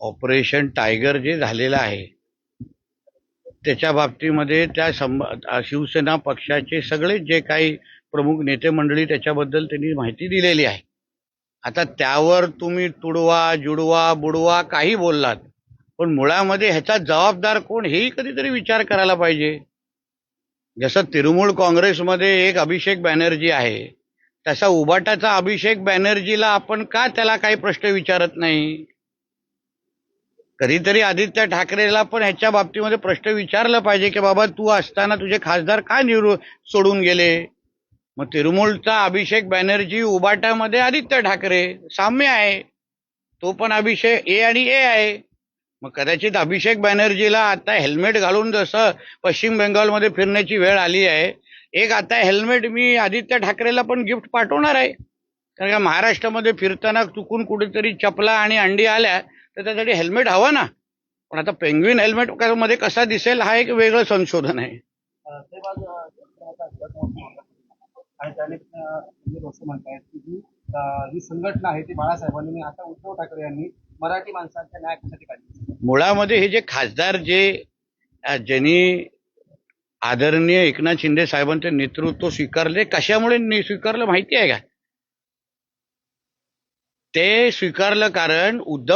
Operation tiger जे झालेलं आहे त्याच्या बाबतीमध्ये शिवसेना पक्षाचे सगळे जे काही प्रमुख नेते मंडळी त्याच्याबद्दल त्यांनी माहिती दिलेली आहे. आता त्यावर तुम्ही तुडवा जुडवा बुडवा काही बोललात, पण मुळामध्ये ह्याचा जबाबदार कोण हेही कधीतरी विचार करायला पाहिजे. जसं तृणमूल काँग्रेसमध्ये एक अभिषेक बॅनर्जी आहे, तसा उबाटाचा अभिषेक बॅनर्जीला आपण का त्याला काही प्रश्न विचारत नाही? कधीतरी आदित्य ठाकरेला पण ह्याच्या बाबतीमध्ये प्रश्न विचारला पाहिजे की बाबा तू असताना तुझे खासदार का सोडून गेले. मग तृणमूलचा अभिषेक बॅनर्जी, उबाटामध्ये आदित्य ठाकरे, साम्य आहे. तो पण अभिषेक ए आणि ए आहे. मग कदाचित अभिषेक बॅनर्जीला आता हेल्मेट घालून जसं पश्चिम बंगालमध्ये फिरण्याची वेळ आली आहे, एक आता हेल्मेट मी आदित्य ठाकरेला पण गिफ्ट पाठवणार आहे. कारण का महाराष्ट्रामध्ये फिरताना चुकून कुठेतरी चपला आणि अंडी आल्या तर त्यासाठी हेल्मेट हवं ना. पण आता पेंग्विन हेल्मेट मध्ये कसा दिसेल हा एक वेगळं संशोधन आहे. आणि त्याने असं म्हणतायत की ही संघटना आहे ती बाळासाहेबांनी आता उद्धव ठाकरे यांनी मराठी माणसांच्या न्यायासाठी काढली. मुळामध्ये हे जे खासदार ज्यांनी आदरणीय एकनाथ शिंदे साहेबांचे नेतृत्व स्वीकारले, कशामुळे स्वीकारलं माहिती आहे का? ते स्वीकारलं कारण उद्धव